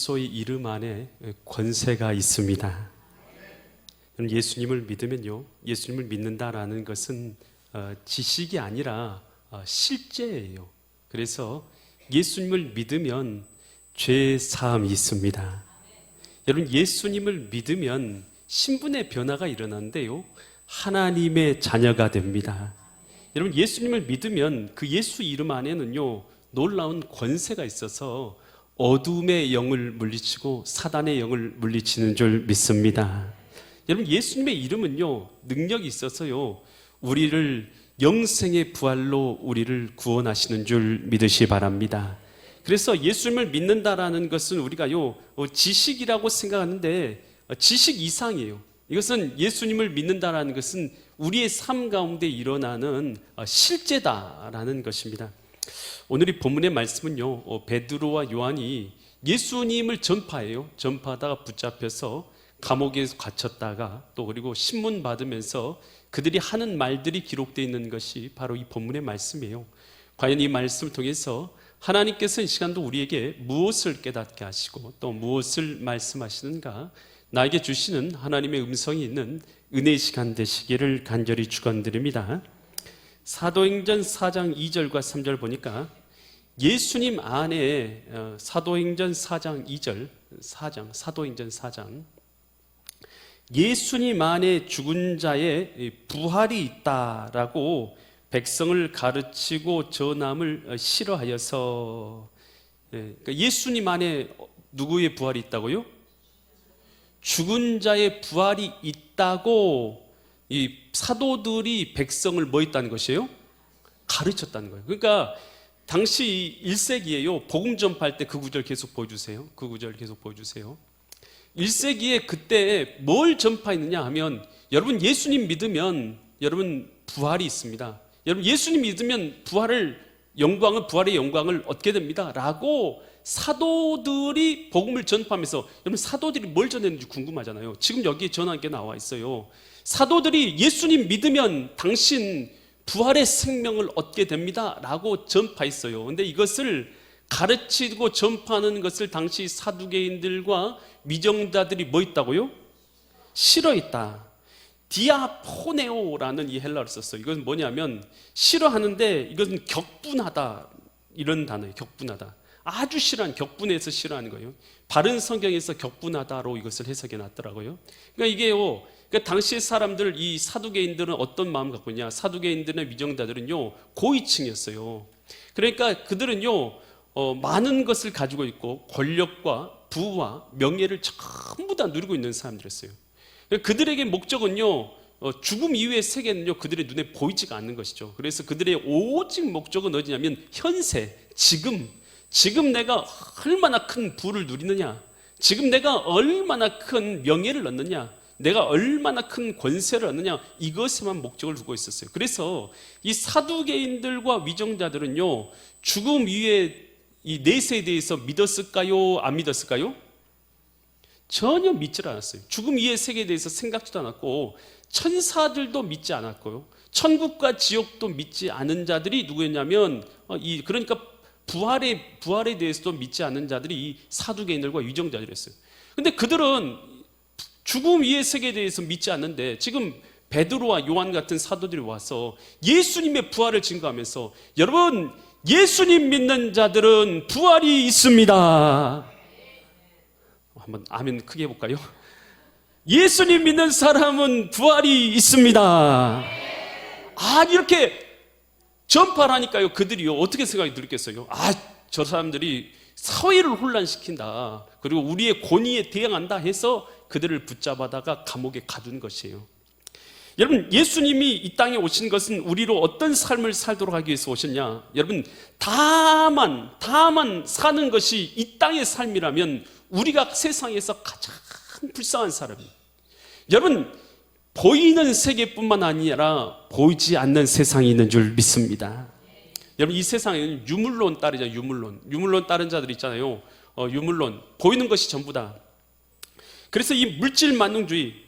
그리스도의 이름 안에 권세가 있습니다. 예수님을 믿으면요, 예수님을 믿는다라는 것은 지식이 아니라 실제예요. 그래서 예수님을 믿으면 죄 사함이 있습니다. 여러분, 예수님을 믿으면 신분의 변화가 일어나는데요, 하나님의 자녀가 됩니다. 여러분, 예수님을 믿으면 그 예수 이름 안에는요, 놀라운 권세가 있어서 어둠의 영을 물리치고 사단의 영을 물리치는 줄 믿습니다. 여러분, 예수님의 이름은요, 능력이 있어서요, 우리를 영생의 부활로 우리를 구원하시는 줄 믿으시 바랍니다. 그래서 예수님을 믿는다라는 것은 우리가요, 지식이라고 생각하는데 지식 이상이에요. 이것은 예수님을 믿는다라는 것은 우리의 삶 가운데 일어나는 실제다라는 것입니다. 오늘 이 본문의 말씀은요, 베드로와 요한이 예수님을 전파해요. 전파하다가 붙잡혀서 감옥에 갇혔다가 또 그리고 신문 받으면서 그들이 하는 말들이 기록되어 있는 것이 바로 이 본문의 말씀이에요. 과연 이 말씀을 통해서 하나님께서 이 시간도 우리에게 무엇을 깨닫게 하시고 또 무엇을 말씀하시는가, 나에게 주시는 하나님의 음성이 있는 은혜의 시간 되시기를 간절히 축원드립니다. 사도행전 4장 2절과 3절 보니까 예수님 안에 사도행전 4장 2절, 사도행전 4장, 예수님 안에 죽은 자의 부활이 있다라고 백성을 가르치고 전함을 싫어하여서, 그러니까 예수님 안에 누구의 부활이 있다고요? 죽은 자의 부활이 있다고 이 사도들이 백성을 뭐 했다는 것이에요? 가르쳤다는 거예요. 그러니까 당시 1세기에요, 복음 전파할 때 그 구절 계속 보여주세요. 그 구절 계속 보여주세요. 1세기에 그때 뭘 전파했느냐 하면, 여러분 예수님 믿으면 여러분 부활이 있습니다. 여러분 예수님 믿으면 부활의 영광을 얻게 됩니다 라고 사도들이 복음을 전파하면서, 여러분 사도들이 뭘 전했는지 궁금하잖아요. 지금 여기 전한 게 나와 있어요. 사도들이 예수님 믿으면 당신 부활의 생명을 얻게 됩니다 라고 전파했어요. 근데 이것을 가르치고 전파하는 것을 당시 사두개인들과 위정자들이 뭐 있다고요? 싫어했다. 디아포네오라는 이 헬라어를 썼어요. 이건 뭐냐면 싫어하는데 이것은 격분하다, 이런 단어예요. 격분하다. 아주 싫어하는, 격분해서 싫어하는 거예요. 바른 성경에서 격분하다로 이것을 해석해 놨더라고요. 그러니까 이게요, 그러니까 당시의 사람들, 이 사두개인들은 어떤 마음 갖고 있냐, 사두개인들의 위정자들은요 고위층이었어요. 그러니까 그들은요 많은 것을 가지고 있고 권력과 부와 명예를 전부 다 누리고 있는 사람들이었어요. 그들에게 목적은요, 죽음 이후의 세계는요 그들의 눈에 보이지가 않는 것이죠. 그래서 그들의 오직 목적은 어디냐면 현세, 지금 내가 얼마나 큰 부를 누리느냐, 지금 내가 얼마나 큰 명예를 얻느냐, 내가 얼마나 큰 권세를 얻느냐, 이것에만 목적을 두고 있었어요. 그래서 이 사두개인들과 위정자들은요 죽음 이후에 이 내세에 대해서 믿었을까요? 안 믿었을까요? 전혀 믿질 않았어요. 죽음 이후의 세계에 대해서 생각지도 않았고, 천사들도 믿지 않았고요, 천국과 지옥도 믿지 않은 자들이 누구였냐면 그러니까 부활에 대해서도 믿지 않는 자들이 이 사두개인들과 위정자들이었어요. 근데 그들은 죽음 이후의 세계에 대해서 믿지 않는데, 지금 베드로와 요한 같은 사도들이 와서 예수님의 부활을 증거하면서, 여러분 예수님 믿는 자들은 부활이 있습니다. 한번 아멘 크게 해볼까요? 예수님 믿는 사람은 부활이 있습니다. 이렇게 전파를 하니까요, 그들이요 어떻게 생각이 들겠어요? 저 사람들이 사회를 혼란시킨다, 그리고 우리의 권위에 대항한다 해서 그들을 붙잡아다가 감옥에 가둔 것이에요. 여러분, 예수님이 이 땅에 오신 것은 우리로 어떤 삶을 살도록 하기 위해서 오셨냐? 여러분, 다만 사는 것이 이 땅의 삶이라면 우리가 세상에서 가장 불쌍한 사람이에요. 여러분, 보이는 세계뿐만 아니라 보이지 않는 세상이 있는 줄 믿습니다. 여러분, 이 세상에는 유물론 따르자, 유물론 따른 자들 있잖아요. 유물론, 보이는 것이 전부다. 그래서 이 물질만능주의,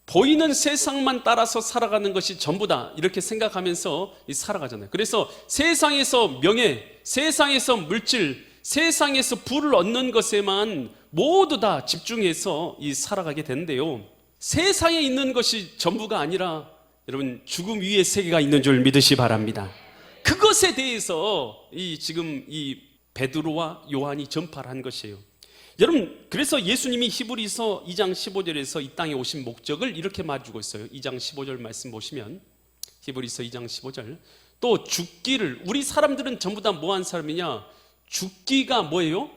보이는 세상만 따라서 살아가는 것이 전부다, 이렇게 생각하면서 살아가잖아요. 그래서 세상에서 명예, 세상에서 물질, 세상에서 부를 얻는 것에만 모두 다 집중해서 살아가게 되는데요, 세상에 있는 것이 전부가 아니라 여러분 죽음 위에 세계가 있는 줄 믿으시 바랍니다. 그것에 대해서 지금 이 베드로와 요한이 전파를 한 것이에요. 여러분, 그래서 예수님이 히브리서 2장 15절에서 이 땅에 오신 목적을 이렇게 말해주고 있어요. 2장 15절 말씀 보시면, 히브리서 2장 15절, 또 죽기를, 우리 사람들은 전부 다 뭐한 사람이냐? 죽기가 뭐예요?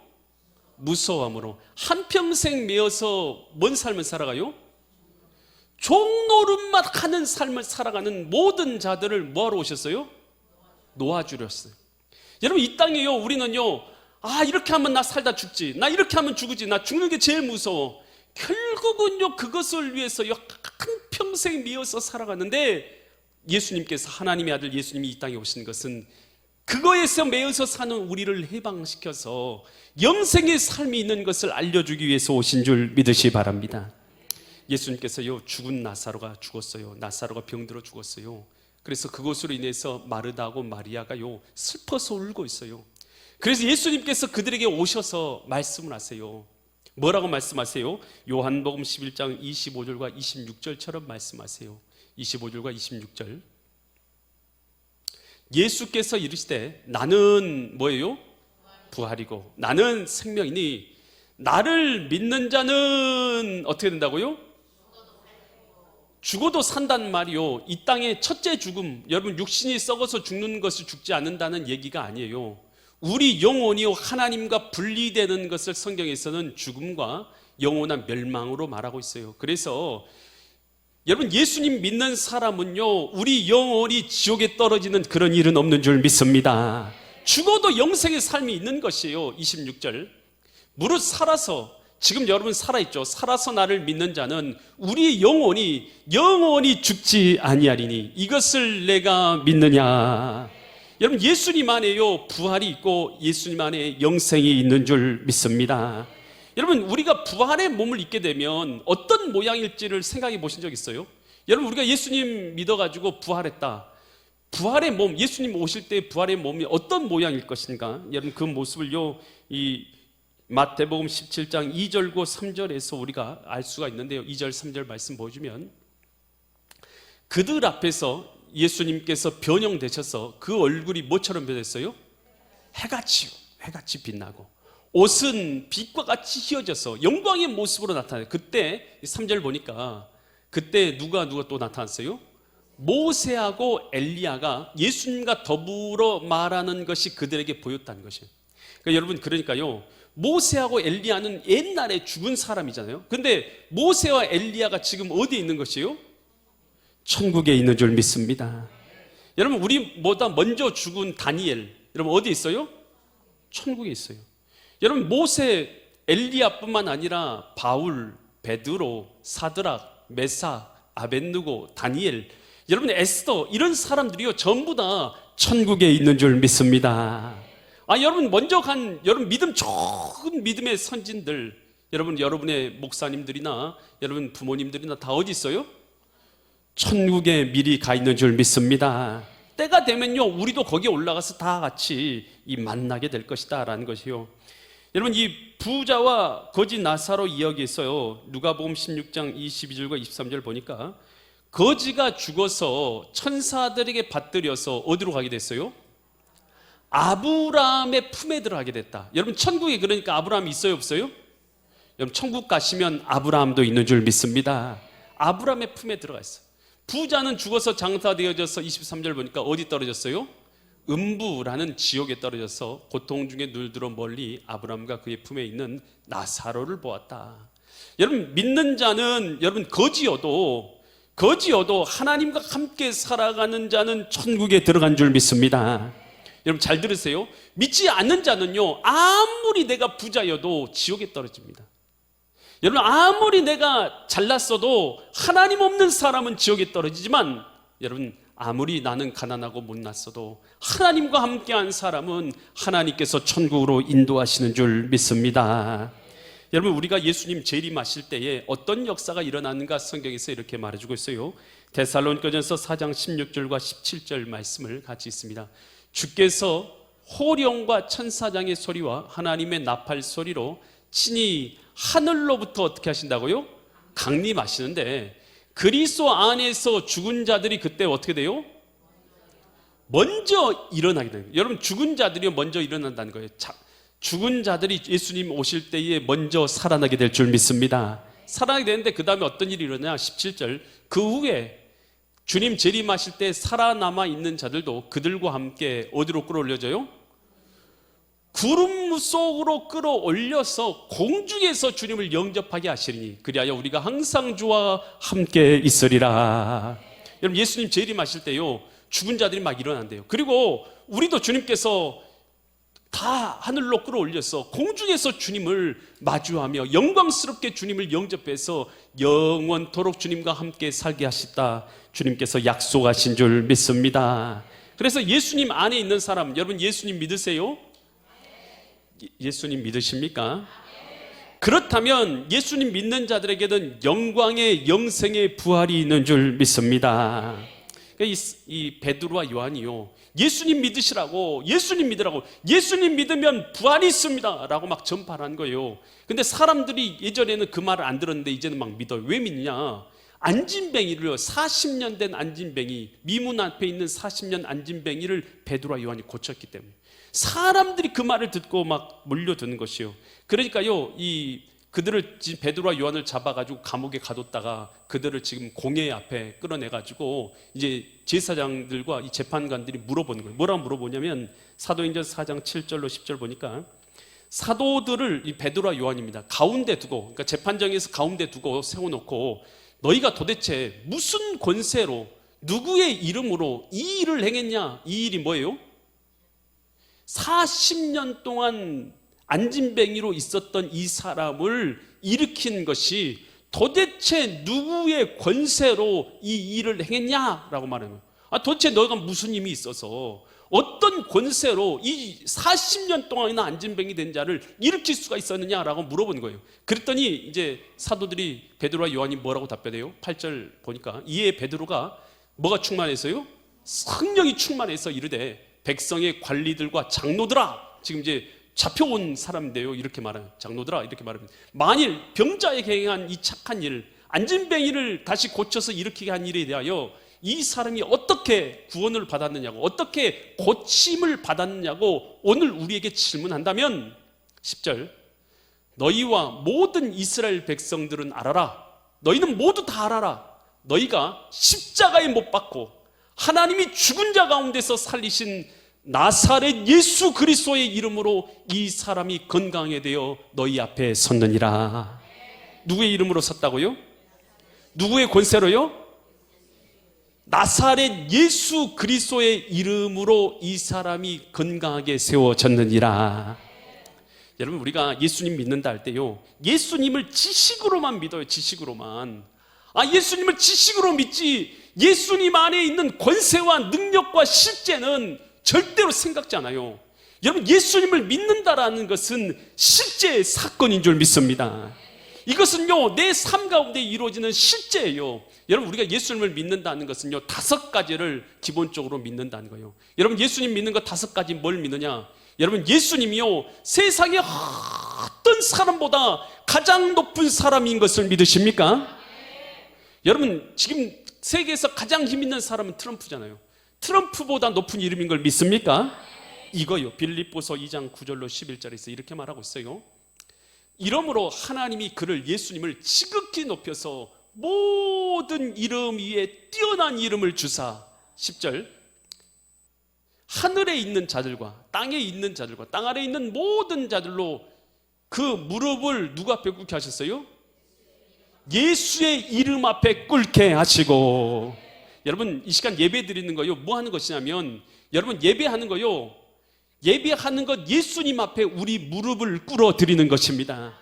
무서워함으로 한평생 매어서 뭔 삶을 살아가요? 종노릇만 하는 삶을 살아가는 모든 자들을 뭐하러 오셨어요? 놓아주렸어요. 여러분, 이 땅에요, 우리는요, 이렇게 하면 나 살다 죽지, 나 이렇게 하면 죽지, 나 죽는 게 제일 무서워. 결국은요, 그것을 위해서요 한평생 미어서 살아가는데, 예수님께서, 하나님의 아들 예수님이 이 땅에 오신 것은 그거에서 매여서 사는 우리를 해방시켜서 영생의 삶이 있는 것을 알려주기 위해서 오신 줄 믿으시 바랍니다. 예수님께서요, 죽은 나사로가 죽었어요. 나사로가 병들어 죽었어요. 그래서 그것으로 인해서 마르다하고 마리아가요 슬퍼서 울고 있어요. 그래서 예수님께서 그들에게 오셔서 말씀을 하세요. 뭐라고 말씀하세요? 요한복음 11장 25절과 26절처럼 말씀하세요. 25절과 26절, 예수께서 이르시되 나는 뭐예요? 부활이고 나는 생명이니 나를 믿는 자는 어떻게 된다고요? 죽어도 산단 말이요, 이 땅의 첫째 죽음, 여러분 육신이 썩어서 죽는 것을 죽지 않는다는 얘기가 아니에요. 우리 영혼이요 하나님과 분리되는 것을 성경에서는 죽음과 영원한 멸망으로 말하고 있어요. 그래서 여러분, 예수님 믿는 사람은요 우리 영혼이 지옥에 떨어지는 그런 일은 없는 줄 믿습니다. 죽어도 영생의 삶이 있는 것이에요. 26절, 무릇 살아서, 지금 여러분 살아있죠? 살아서 나를 믿는 자는 우리 영혼이 죽지 아니하리니 이것을 내가 믿느냐. 여러분, 예수님 안에요 부활이 있고 예수님 안에 영생이 있는 줄 믿습니다. 여러분, 우리가 부활의 몸을 입게 되면 어떤 모양일지를 생각해 보신 적 있어요? 여러분, 우리가 예수님 믿어가지고 부활했다, 부활의 몸, 예수님 오실 때 부활의 몸이 어떤 모양일 것인가? 여러분, 그 모습을요 이 마태복음 17장 2절과 3절에서 우리가 알 수가 있는데요, 2절 3절 말씀 보시면, 그들 앞에서 예수님께서 변형되셔서 그 얼굴이 뭐처럼 변했어요? 해같이 빛나고 옷은 빛과 같이 휘어져서 영광의 모습으로 나타나요. 그때 3절 보니까 그때 누가 또 나타났어요? 모세하고 엘리야가 예수님과 더불어 말하는 것이 그들에게 보였다는 것이에요. 그러니까 여러분, 그러니까요 모세하고 엘리야는 옛날에 죽은 사람이잖아요. 근데 모세와 엘리야가 지금 어디에 있는 것이에요? 천국에 있는 줄 믿습니다. 여러분, 우리보다 먼저 죽은 다니엘, 여러분 어디 있어요? 천국에 있어요. 여러분, 모세, 엘리야뿐만 아니라 바울, 베드로, 사드락, 메삭, 아벳느고, 다니엘, 여러분 에스더, 이런 사람들이요 전부 다 천국에 있는 줄 믿습니다. 여러분 먼저 간 여러분 믿음 좋은 믿음의 선진들, 여러분의 목사님들이나 여러분 부모님들이나 다 어디 있어요? 천국에 미리 가 있는 줄 믿습니다. 때가 되면요 우리도 거기에 올라가서 다 같이 만나게 될 것이다 라는 것이요. 여러분, 이 부자와 거지 나사로 이야기에서요 누가복음 16장 22절과 23절 보니까 거지가 죽어서 천사들에게 받들여서 어디로 가게 됐어요? 아브라함의 품에 들어가게 됐다. 여러분, 천국에 그러니까 아브라함이 있어요, 없어요? 여러분, 천국 가시면 아브라함도 있는 줄 믿습니다. 아브라함의 품에 들어가 있어요. 부자는 죽어서 장사되어져서 23절 보니까 어디 떨어졌어요? 음부라는 지옥에 떨어져서 고통 중에 눌들어 멀리 아브라함과 그의 품에 있는 나사로를 보았다. 여러분, 믿는 자는 여러분 거지여도 하나님과 함께 살아가는 자는 천국에 들어간 줄 믿습니다. 여러분 잘 들으세요. 믿지 않는 자는요 아무리 내가 부자여도 지옥에 떨어집니다. 여러분, 아무리 내가 잘났어도 하나님 없는 사람은 지옥에 떨어지지만, 여러분 아무리 나는 가난하고 못났어도 하나님과 함께한 사람은 하나님께서 천국으로 인도하시는 줄 믿습니다. 여러분, 우리가 예수님 재림하실 때에 어떤 역사가 일어나는가 성경에서 이렇게 말해주고 있어요. 데살로니가전서 4장 16절과 17절 말씀을 같이 있습니다. 주께서 호령과 천사장의 소리와 하나님의 나팔 소리로 친히 하늘로부터 어떻게 하신다고요? 강림하시는데, 그리스도 안에서 죽은 자들이 그때 어떻게 돼요? 먼저 일어나게 돼요. 여러분, 죽은 자들이 먼저 일어난다는 거예요. 죽은 자들이 예수님 오실 때에 먼저 살아나게 될 줄 믿습니다. 살아나게 되는데 그 다음에 어떤 일이 일어나냐? 17절, 그 후에 주님 재림하실 때 살아남아 있는 자들도 그들과 함께 어디로 끌어올려져요? 구름 속으로 끌어올려서 공중에서 주님을 영접하게 하시리니 그리하여 우리가 항상 주와 함께 있으리라. 여러분, 예수님 재림하실 때요, 죽은 자들이 막 일어난대요. 그리고 우리도 주님께서 다 하늘로 끌어올려서 공중에서 주님을 마주하며 영광스럽게 주님을 영접해서 영원토록 주님과 함께 살게 하시다 주님께서 약속하신 줄 믿습니다. 그래서 예수님 안에 있는 사람, 여러분 예수님 믿으세요? 예수님 믿으십니까? 그렇다면 예수님 믿는 자들에게는 영광의 영생의 부활이 있는 줄 믿습니다. 이 베드로와 요한이요, 예수님 믿으시라고, 예수님 믿으라고, 예수님 믿으면 부활이 있습니다 라고 막 전파를 한 거예요. 근데 사람들이 예전에는 그 말을 안 들었는데 이제는 막 믿어요. 왜 믿냐? 안진뱅이를요, 40년 된 안진뱅이, 미문 앞에 있는 40년 안진뱅이를 베드로와 요한이 고쳤기 때문에 사람들이 그 말을 듣고 막 몰려드는 것이요. 그러니까요, 그들을 베드로와 요한을 잡아가지고 감옥에 가뒀다가 그들을 지금 공회 앞에 끌어내가지고 이제 제사장들과 이 재판관들이 물어보는 거예요. 뭐라고 물어보냐면 사도행전 4장 7절로 10절 보니까 사도들을, 이 베드로와 요한입니다, 가운데 두고, 그러니까 재판정에서 가운데 두고 세워놓고 너희가 도대체 무슨 권세로 누구의 이름으로 이 일을 행했냐? 이 일이 뭐예요? 40년 동안 안진뱅이로 있었던 이 사람을 일으킨 것이 도대체 누구의 권세로 이 일을 행했냐라고 말하는 거예요. 도대체 너희가 무슨 힘이 있어서 어떤 권세로 이 40년 동안이나 안진뱅이 된 자를 일으킬 수가 있었느냐라고 물어보는 거예요. 그랬더니 이제 사도들이 베드로와 요한이 뭐라고 답변해요? 8절 보니까 이에 베드로가 뭐가 충만해서요? 성령이 충만해서 이르되 백성의 관리들과 장로들아, 지금 이제 잡혀온 사람인데요, 이렇게 말해요. 장로들아 이렇게 말합니다. 만일 병자에게 행한 이 착한 일, 안진뱅이를 다시 고쳐서 일으키게 한 일에 대하여 이 사람이 어떻게 구원을 받았느냐고, 어떻게 고침을 받았느냐고 오늘 우리에게 질문한다면 10절, 너희와 모든 이스라엘 백성들은 알아라. 너희는 모두 다 알아라. 너희가 십자가에 못 박고 하나님이 죽은 자 가운데서 살리신 나사렛 예수 그리스도의 이름으로 이 사람이 건강하게 되어 너희 앞에 섰느니라. 누구의 이름으로 섰다고요? 누구의 권세로요? 나사렛 예수 그리스도의 이름으로 이 사람이 건강하게 세워졌느니라. 여러분, 우리가 예수님 믿는다 할 때요, 예수님을 지식으로만 믿어요. 지식으로만. 예수님을 지식으로 믿지 예수님 안에 있는 권세와 능력과 실제는 절대로 생각지 않아요. 여러분, 예수님을 믿는다라는 것은 실제의 사건인 줄 믿습니다. 이것은요, 내 삶 가운데 이루어지는 실제예요. 여러분, 우리가 예수님을 믿는다는 것은요, 5가지를 기본적으로 믿는다는 거예요. 여러분, 예수님 믿는 거 5가지 뭘 믿느냐? 여러분, 예수님이요, 세상의 어떤 사람보다 가장 높은 사람인 것을 믿으십니까? 여러분, 지금 세계에서 가장 힘 있는 사람은 트럼프잖아요. 트럼프보다 높은 이름인 걸 믿습니까? 이거요, 빌립보서 2장 9절로 11절에서 이렇게 말하고 있어요. 이러므로 하나님이 그를, 예수님을 지극히 높여서 모든 이름 위에 뛰어난 이름을 주사 10절, 하늘에 있는 자들과 땅에 있는 자들과 땅 아래에 있는 모든 자들로 그 무릎을 누구 앞에 꿇게 하셨어요? 예수의 이름 앞에 꿇게 하시고. 여러분, 이 시간 예배 드리는 거요, 뭐 하는 것이냐면, 여러분, 예배하는 거요, 예배하는 것, 예수님 앞에 우리 무릎을 꿇어 드리는 것입니다.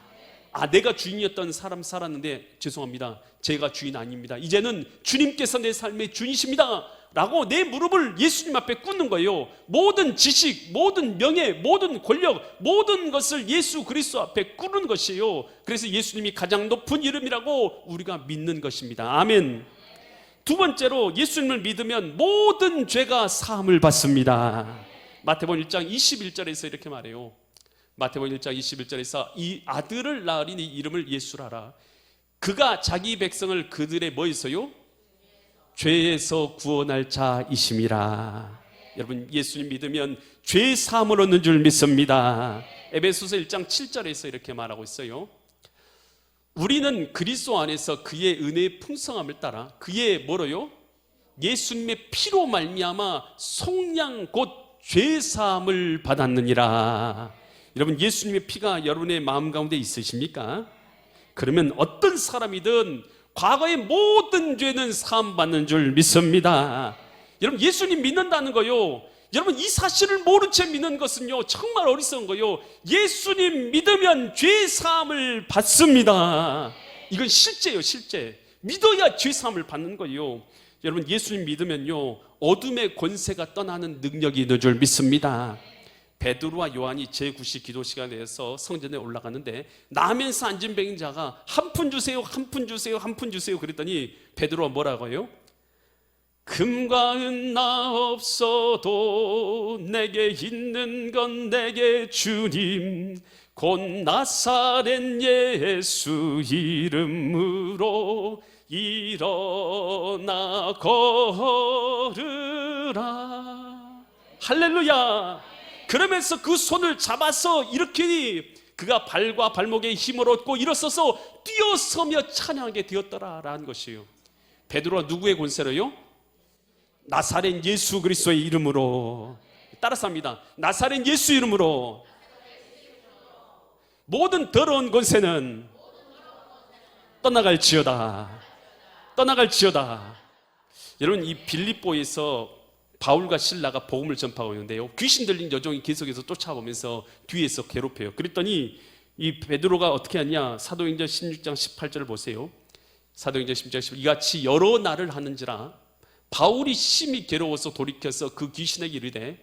내가 주인이었던 사람 살았는데 죄송합니다, 제가 주인 아닙니다, 이제는 주님께서 내 삶의 주인이십니다 라고 내 무릎을 예수님 앞에 꿇는 거예요. 모든 지식, 모든 명예, 모든 권력, 모든 것을 예수 그리스도 앞에 꿇는 것이에요. 그래서 예수님이 가장 높은 이름이라고 우리가 믿는 것입니다. 아멘. 두 번째로, 예수님을 믿으면 모든 죄가 사함을 받습니다. 마태복음 1장 21절에서 이렇게 말해요. 마태복음 1장 21절에서 이 아들을 낳으리니 이름을 예수라라. 그가 자기 백성을 그들의 뭐에서요? 죄에서 구원할 자이심이라. 여러분, 예수님 믿으면 죄 사함을 얻는 줄 믿습니다. 에베소서 1장 7절에서 이렇게 말하고 있어요. 우리는 그리스도 안에서 그의 은혜의 풍성함을 따라 그의 뭐로요? 예수님의 피로 말미암아 속량 곧 죄 사함을 받았느니라. 여러분, 예수님의 피가 여러분의 마음 가운데 있으십니까? 그러면 어떤 사람이든 과거의 모든 죄는 사함 받는 줄 믿습니다. 여러분, 예수님 믿는다는 거요, 여러분 이 사실을 모른 채 믿는 것은요 정말 어리석은 거요. 예수님 믿으면 죄 사함을 받습니다. 이건 실제예요. 실제 믿어야 죄 사함을 받는 거예요. 여러분, 예수님 믿으면요 어둠의 권세가 떠나는 능력이 있는 줄 믿습니다. 베드로와 요한이 제9시 기도 시간에서 성전에 올라갔는데 나면서 앉은 병자가 한 푼 주세요, 한 푼 주세요, 한 푼 주세요 그랬더니 베드로가 뭐라고요? 금과 은 나 없어도 내게 있는 건 내게 주님 곧 나사렛 예수 이름으로 일어나 걸으라. 할렐루야. 그러면서 그 손을 잡아서 일으키니 그가 발과 발목에 힘을 얻고 일어서서 뛰어서며 찬양하게 되었더라라는 것이에요. 베드로가 누구의 권세로요? 나사렛 예수 그리스도의 이름으로. 따라서 합니다. 나사렛 예수 이름으로 모든 더러운 권세는 떠나갈지어다. 떠나갈지어다. 여러분, 이 빌립보에서 바울과 실라가 복음을 전파하고 있는데요, 귀신 들린 여종이 계속해서 쫓아오면서 뒤에서 괴롭혀요. 그랬더니 이 베드로가 어떻게 하냐, 사도행전 16장 18절을 보세요. 사도행전 16장 18절, 이같이 여러 날을 하는지라 바울이 심히 괴로워서 돌이켜서 그 귀신에게 이르되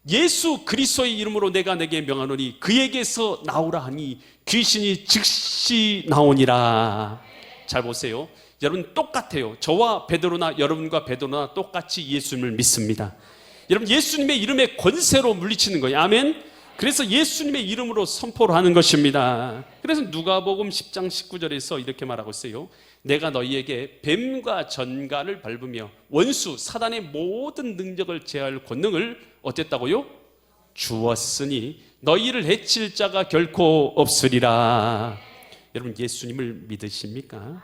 예수 그리스도의 이름으로 내가 내게 명하노니 그에게서 나오라 하니 귀신이 즉시 나오니라. 잘 보세요. 여러분, 똑같아요. 저와 베드로나 여러분과 베드로나 똑같이 예수님을 믿습니다. 여러분, 예수님의 이름의 권세로 물리치는 거예요. 아멘. 그래서 예수님의 이름으로 선포를 하는 것입니다. 그래서 누가복음 10장 19절에서 이렇게 말하고 있어요. 내가 너희에게 뱀과 전갈을 밟으며 원수 사단의 모든 능력을 제할 권능을 어땠다고요? 주었으니 너희를 해칠 자가 결코 없으리라. 여러분, 예수님을 믿으십니까?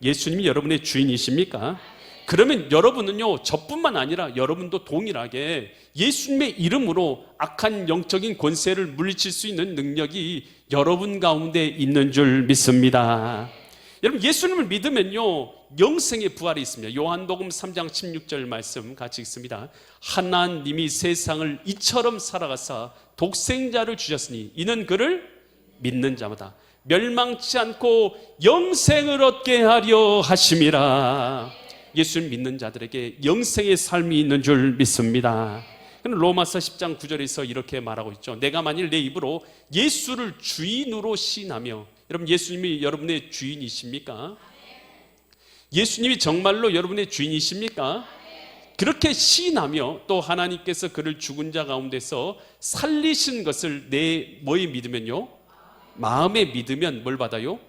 예수님이 여러분의 주인이십니까? 그러면 여러분은요 저뿐만 아니라 여러분도 동일하게 예수님의 이름으로 악한 영적인 권세를 물리칠 수 있는 능력이 여러분 가운데 있는 줄 믿습니다. 여러분, 예수님을 믿으면요 영생의 부활이 있습니다. 요한복음 3장 16절 말씀 같이 읽습니다. 하나님이 세상을 이처럼 살아가사 독생자를 주셨으니 이는 그를 믿는 자마다 멸망치 않고 영생을 얻게 하려 하심이라. 예수를 믿는 자들에게 영생의 삶이 있는 줄 믿습니다. 로마서 10장 9절에서 이렇게 말하고 있죠. 내가 만일 내 입으로 예수를 주인으로 시인하며, 여러분 예수님이 여러분의 주인이십니까? 예수님이 정말로 여러분의 주인이십니까? 그렇게 시인하며 또 하나님께서 그를 죽은 자 가운데서 살리신 것을 내 뭐에 믿으면요? 마음에 믿으면 뭘 받아요?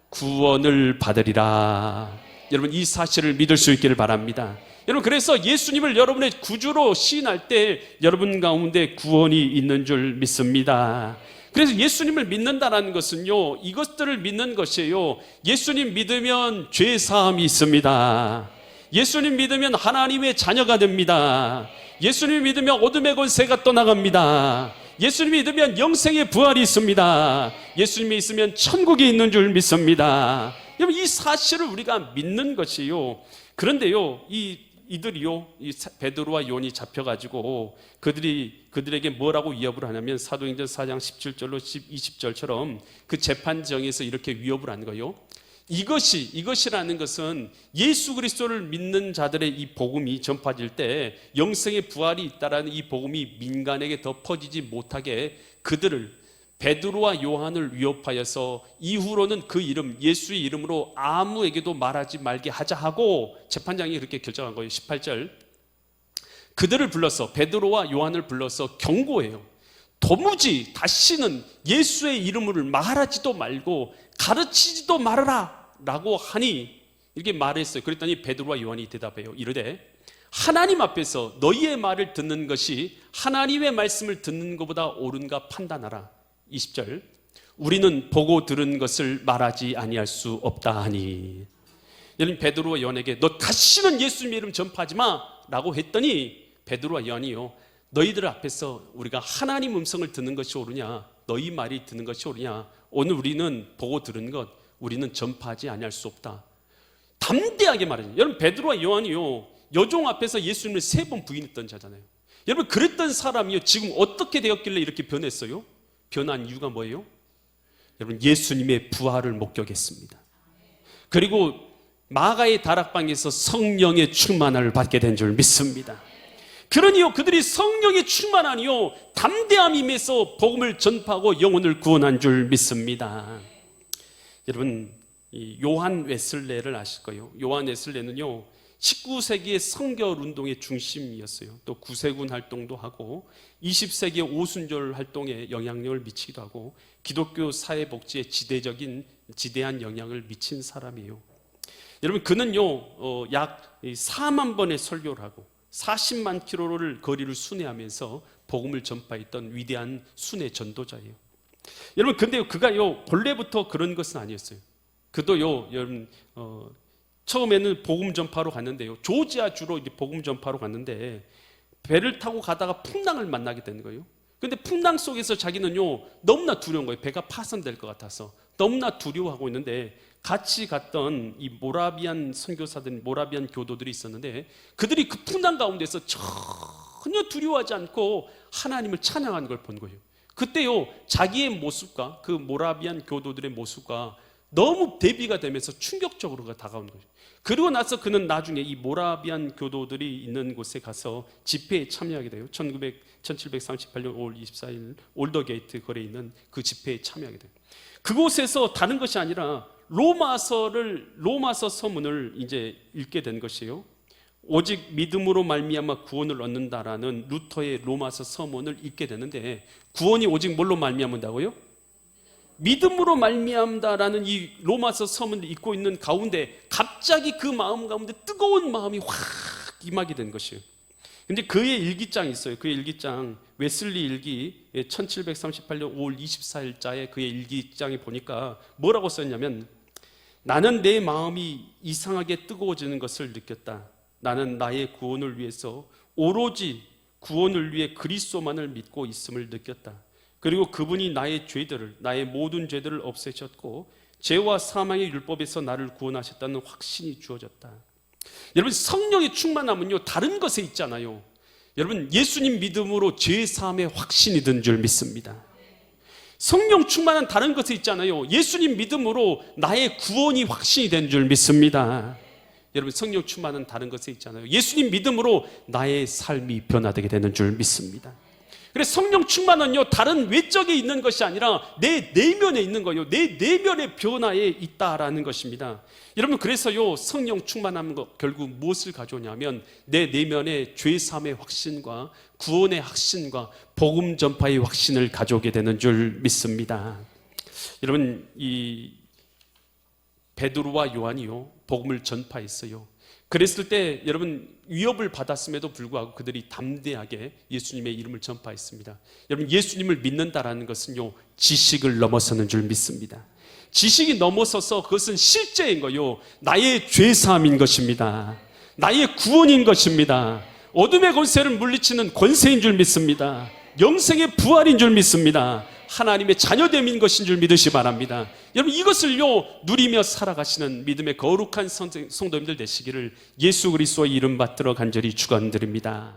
구원을 받으리라. 여러분, 이 사실을 믿을 수 있기를 바랍니다. 여러분, 그래서 예수님을 여러분의 구주로 시인할 때 여러분 가운데 구원이 있는 줄 믿습니다. 그래서 예수님을 믿는다는 것은요 이것들을 믿는 것이에요. 예수님 믿으면 죄 사함이 있습니다. 예수님 믿으면 하나님의 자녀가 됩니다. 예수님 믿으면 어둠의 권세가 떠나갑니다. 예수님 믿으면 영생의 부활이 있습니다. 예수님이 있으면 천국이 있는 줄 믿습니다. 여러분, 이 사실을 우리가 믿는 것이요. 그런데요 이들이요 이 베드로와 요한이 잡혀가지고 그들에게 뭐라고 위협을 하냐면 사도행전 4장 17절로 20절처럼 그 재판정에서 이렇게 위협을 한 거예요. 이것이라는 것은 예수 그리스도를 믿는 자들의 이 복음이 전파될 때 영생의 부활이 있다라는 이 복음이 민간에게 더 퍼지지 못하게 그들을, 베드로와 요한을 위협하여서 이후로는 그 이름, 예수의 이름으로 아무에게도 말하지 말게 하자 하고 재판장이 그렇게 결정한 거예요. 18절, 그들을 불러서, 베드로와 요한을 불러서 경고해요. 도무지 다시는 예수의 이름을 말하지도 말고 가르치지도 말아라 라고 하니 이렇게 말했어요. 그랬더니 베드로와 요한이 대답해요. 이르되 하나님 앞에서 너희의 말을 듣는 것이 하나님의 말씀을 듣는 것보다 옳은가 판단하라. 20절 우리는 보고 들은 것을 말하지 아니할 수 없다 하니. 여러분 베드로와 요한에게 너 다시는 예수님의 이름 전파하지 마 라고 했더니 베드로와 요한이요 너희들 앞에서 우리가 하나님 음성을 듣는 것이 옳으냐 너희 말이 듣는 것이 옳으냐 오늘 우리는 보고 들은 것 우리는 전파하지 아니할 수 없다. 담대하게 말해요. 여러분 베드로와 요한이요 여종 앞에서 예수님을 3번 부인했던 자잖아요. 여러분 그랬던 사람이요 지금 어떻게 되었길래 이렇게 변했어요? 변한 이유가 뭐예요? 여러분 예수님의 부활을 목격했습니다. 그리고 마가의 다락방에서 성령의 충만을 받게 된 줄 믿습니다. 그러니요 그들이 성령의 충만하니요 담대함이 임해서 복음을 전파하고 영혼을 구원한 줄 믿습니다. 여러분 이 요한 웨슬레를 아실 거예요. 요한 웨슬레는요 19세기의 성결 운동의 중심이었어요. 또 구세군 활동도 하고 20세기의 오순절 활동에 영향력을 미치기도 하고 기독교 사회복지에 지대한 영향을 미친 사람이에요. 여러분 그는요 약 4만 번의 설교를 하고 40만 킬로를 거리를 순회하면서 복음을 전파했던 위대한 순회 전도자예요. 여러분 근데 그가요 본래부터 그런 것은 아니었어요. 그도요 여러분 처음에는 복음 전파로 갔는데요 조지아주로 이제 복음 전파로 갔는데 배를 타고 가다가 풍랑을 만나게 되는 거예요. 근데 풍랑 속에서 자기는요 너무나 두려운 거예요. 배가 파손될 것 같아서 너무나 두려워하고 있는데 같이 갔던 이 모라비안 선교사들, 모라비안 교도들이 있었는데 그들이 그 풍랑 가운데서 전혀 두려워하지 않고 하나님을 찬양하는 걸 본 거예요. 그때요 자기의 모습과 그 모라비안 교도들의 모습과 너무 대비가 되면서 충격적으로 다가온 거예요. 그리고 나서 그는 나중에 이 모라비안 교도들이 있는 곳에 가서 집회에 참여하게 돼요. 1738년 5월 24일 올더게이트 거리에 있는 그 집회에 참여하게 돼요. 그곳에서 다른 것이 아니라 로마서 서문을 이제 읽게 된 것이에요. 오직 믿음으로 말미암아 구원을 얻는다라는 루터의 로마서 서문을 읽게 되는데 구원이 오직 뭘로 말미암는다고요? 믿음으로 말미암다라는 이 로마서 서문을 읽고 있는 가운데 갑자기 그 마음 가운데 뜨거운 마음이 확 임하게 된 것이에요. 근데 그의 일기장이 있어요. 그의 일기장 웨슬리 일기 1738년 5월 24일자에 그의 일기장에 보니까 뭐라고 썼냐면 나는 내 마음이 이상하게 뜨거워지는 것을 느꼈다. 나는 나의 구원을 위해서 오로지 구원을 위해 그리스도만을 믿고 있음을 느꼈다. 그리고 그분이 나의 모든 죄들을 없애셨고 죄와 사망의 율법에서 나를 구원하셨다는 확신이 주어졌다. 여러분 성령의 충만함은요 다른 것에 있잖아요. 여러분 예수님 믿음으로 죄 사함의 확신이 든 줄 믿습니다. 성령 충만한 다른 것에 있잖아요. 예수님 믿음으로 나의 구원이 확신이 된 줄 믿습니다. 여러분 성령 충만한 다른 것에 있잖아요. 예수님 믿음으로 나의 삶이 변화되게 되는 줄 믿습니다. 그래서 성령 충만은요 다른 외적에 있는 것이 아니라 내 내면에 있는 거예요. 내 내면의 변화에 있다라는 것입니다. 여러분 그래서요 성령 충만함은 결국 무엇을 가져오냐면 내 내면의 죄사함의 확신과 구원의 확신과 복음 전파의 확신을 가져오게 되는 줄 믿습니다. 여러분 이 베드로와 요한이요 복음을 전파했어요. 그랬을 때 여러분 위협을 받았음에도 불구하고 그들이 담대하게 예수님의 이름을 전파했습니다. 여러분 예수님을 믿는다라는 것은요 지식을 넘어서는 줄 믿습니다. 지식이 넘어서서 그것은 실제인 거요 나의 죄사함인 것입니다. 나의 구원인 것입니다. 어둠의 권세를 물리치는 권세인 줄 믿습니다. 영생의 부활인 줄 믿습니다. 하나님의 자녀됨인 것인 줄 믿으시 바랍니다. 여러분 이것을요 누리며 살아가시는 믿음의 거룩한 성도님들 되시기를 예수 그리스도의 이름 받들어 간절히 축원드립니다.